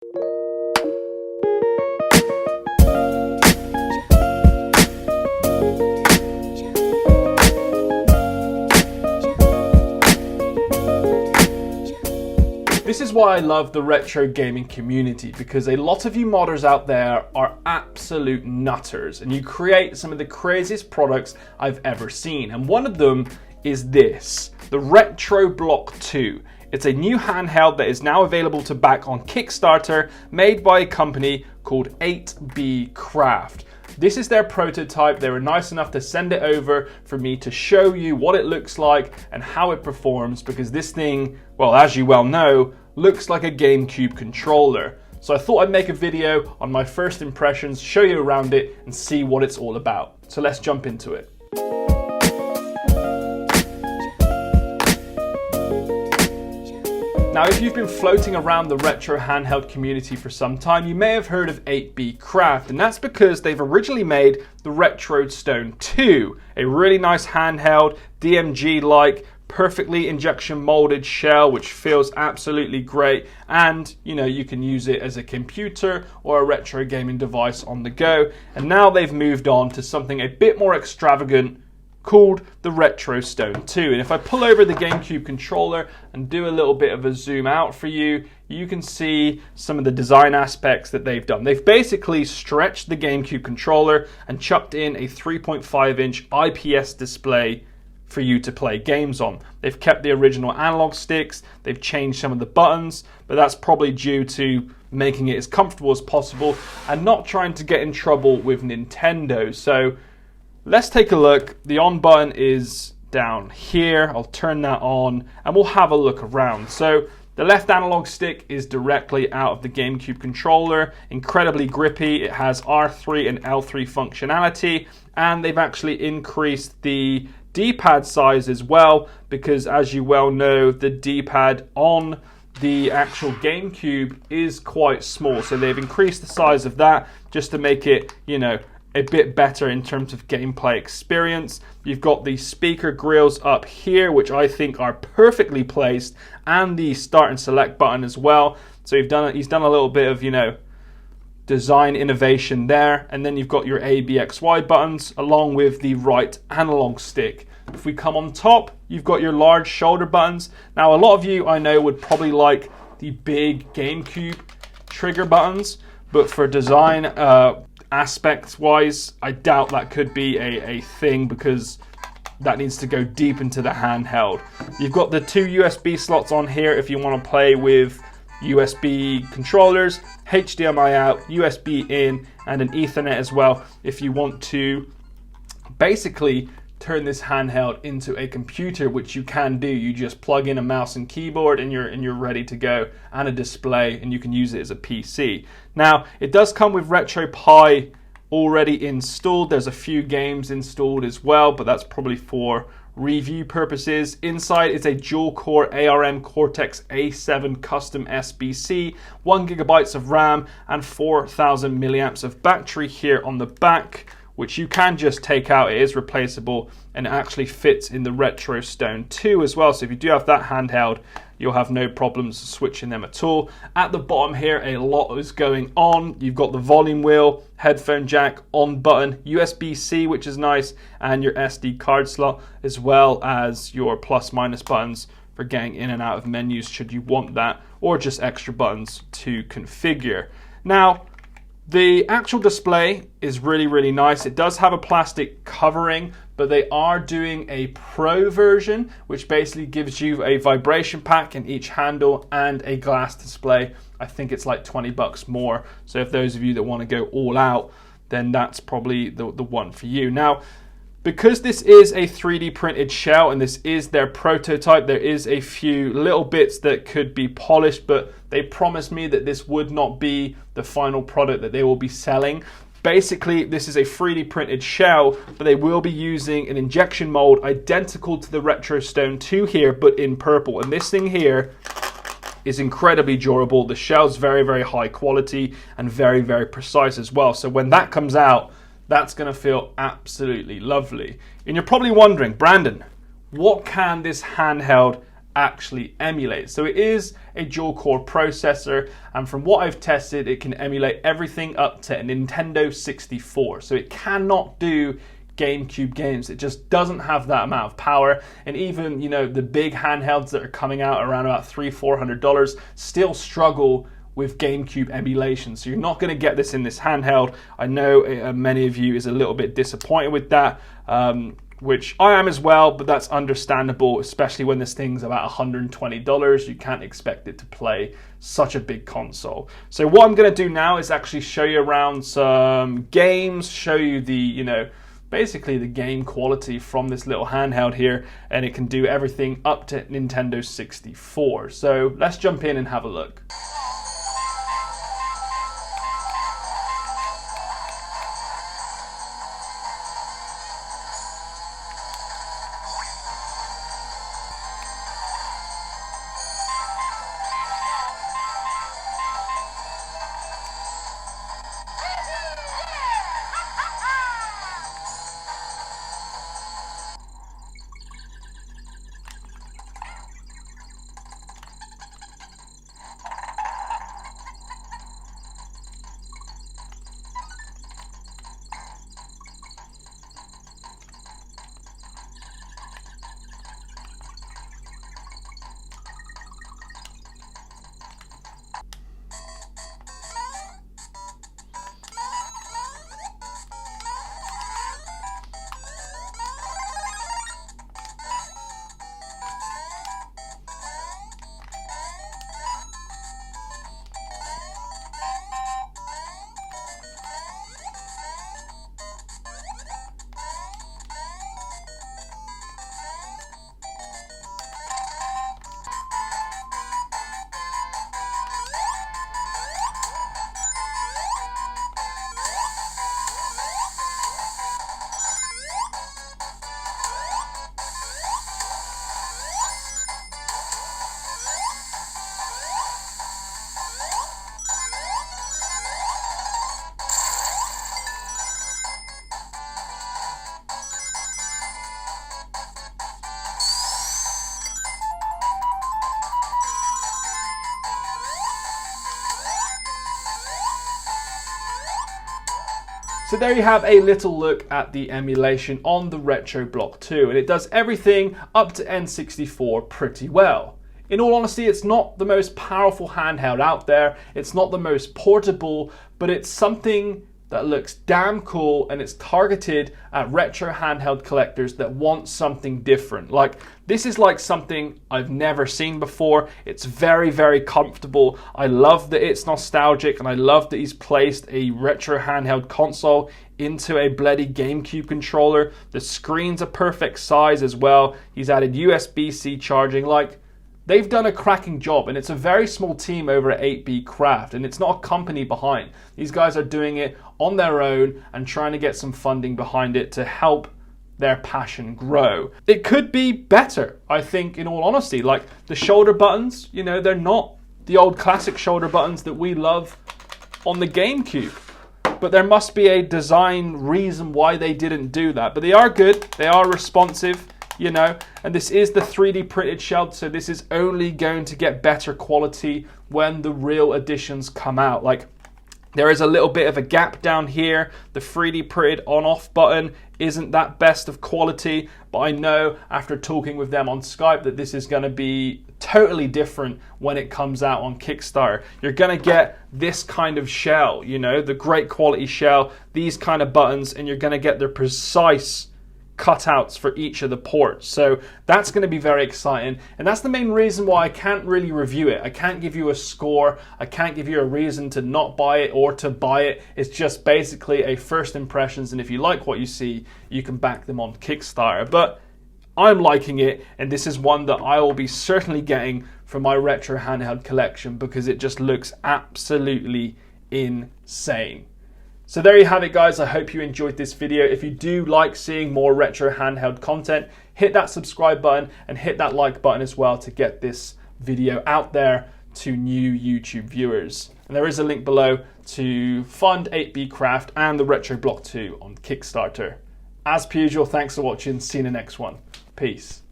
This is why I love the retro gaming community, because a lot of you modders out there are absolute nutters and you create some of the craziest products I've ever seen. And one of them is this, the Retroblock 2. It's a new handheld that is now available to back on Kickstarter, made by a company called 8B Craft. This is their prototype. They were nice enough to send it over for me to show you what it looks like and how it performs, because this thing, well, as you well know, looks like a Gamecube controller. So I thought I'd make a video on my first impressions, show you around it and see what it's all about. So let's jump into it. Now, if you've been floating around the retro handheld community for some time, you may have heard of 8B Craft, and that's because they've originally made the Retro Stone 2, a really nice handheld, DMG-like, perfectly injection molded shell, which feels absolutely great, and you can use it as a computer or a retro gaming device on the go. And now they've moved on to something a bit more extravagant called the Retro Stone 2. And if I pull over the Gamecube controller and do a little bit of a zoom out for you, you can see some of the design aspects that they've done. They've basically stretched the Gamecube controller and chucked in a 3.5-inch IPS display for you to play games on. They've kept the original analog sticks, they've changed some of the buttons, but that's probably due to making it as comfortable as possible and not trying to get in trouble with Nintendo. So let's take a look. The on button is down here. I'll turn that on and we'll have a look around. So the left analog stick is directly out of the Gamecube controller, incredibly grippy. It has R3 and L3 functionality, and they've actually increased the D-pad size as well, because as you well know, the D-pad on the actual Gamecube is quite small. So they've increased the size of that just to make it, a bit better in terms of gameplay experience. You've got the speaker grills up here, which I think are perfectly placed, and the start and select button as well. So he's done a little bit of, design innovation there. And then you've got your A, B, X, Y buttons along with the right analog stick. If we come on top, you've got your large shoulder buttons. Now, a lot of you I know would probably like the big Gamecube trigger buttons, but for design aspects wise, I doubt that could be a thing, because that needs to go deep into the handheld. You've got the two USB slots on here if you want to play with USB controllers, HDMI out, USB in, and an Ethernet as well if you want to basically turn this handheld into a computer, which you can do. You just plug in a mouse and keyboard and you're ready to go, and a display, and you can use it as a PC. Now, it does come with RetroPie already installed. There's a few games installed as well, but that's probably for review purposes. Inside is a dual-core ARM Cortex A7 custom SBC, 1 GB of RAM, and 4,000 milliamps of battery here on the back, which you can just take out. It is replaceable, and it actually fits in the Retro Stone 2 as well. So if you do have that handheld, you'll have no problems switching them at all. At the bottom here, a lot is going on. You've got the volume wheel, headphone jack, on button, USB-C, which is nice, and your SD card slot, as well as your plus minus buttons for getting in and out of menus should you want that, or just extra buttons to configure. Now, the actual display is really, really nice. It does have a plastic covering, but they are doing a Pro version, which basically gives you a vibration pack in each handle and a glass display. I think it's like $20 more. So if those of you that want to go all out, then that's probably the one for you. Now, because this is a 3D printed shell and this is their prototype, there is a few little bits that could be polished, but they promised me that this would not be the final product that they will be selling. Basically, this is a 3D printed shell, but they will be using an injection mold identical to the Retro Stone 2 here, but in purple. And this thing here is incredibly durable. The shell's very, very high quality and very, very precise as well. So when that comes out, that's going to feel absolutely lovely. And you're probably wondering, Brandon, what can this handheld actually emulate. So it is a dual core processor, and from what I've tested, it can emulate everything up to a Nintendo 64. So it cannot do GameCube games. It just doesn't have that amount of power. And even, you know, the big handhelds that are coming out around about $300-400 still struggle with GameCube emulation. So you're not going to get this in this handheld. I know many of you is a little bit disappointed with that, which I am as well, but that's understandable, especially when this thing's about $120. You can't expect it to play such a big console. So what I'm going to do now is actually show you around some games, show you the, you know, basically the game quality from this little handheld here, and it can do everything up to Nintendo 64. So let's jump in and have a look. So there you have a little look at the emulation on the Retroblock 2, and it does everything up to N64 pretty well. In all honesty, it's not the most powerful handheld out there, it's not the most portable, but it's something that looks damn cool, and it's targeted at retro handheld collectors that want something different. Like, this is like something I've never seen before. It's very, very comfortable. I love that it's nostalgic, and I love that he's placed a retro handheld console into a bloody GameCube controller. The screen's a perfect size as well. He's added USB-C charging. Like, they've done a cracking job, and it's a very small team over at 8B Craft, and it's not a company behind. These guys are doing it on their own and trying to get some funding behind it to help their passion grow. It could be better, I think, in all honesty. Like, the shoulder buttons, you know, they're not the old classic shoulder buttons that we love on the GameCube. But there must be a design reason why they didn't do that. But they are good, they are responsive, you know, and this is the 3D printed shell, so this is only going to get better quality when the real editions come out. Like, there is a little bit of a gap down here. The 3D printed on-off button isn't that best of quality, but I know after talking with them on Skype that this is going to be totally different when it comes out on Kickstarter. You're going to get this kind of shell, you know, the great quality shell, these kind of buttons, and you're going to get their precise cutouts for each of the ports. So that's going to be very exciting, and that's the main reason why I can't really review it. I can't give you a score, I can't give you a reason to not buy it or to buy it. It's just basically a first impressions, and if you like what you see, you can back them on Kickstarter. But I'm liking it, and this is one that I will be certainly getting for my retro handheld collection because it just looks absolutely insane. So there you have it, guys. I hope you enjoyed this video. If you do like seeing more retro handheld content, hit that subscribe button and hit that like button as well to get this video out there to new YouTube viewers. And there is a link below to fund 8B Craft and the Retroblock 2 on Kickstarter. As per usual, thanks for watching. See you in the next one. Peace.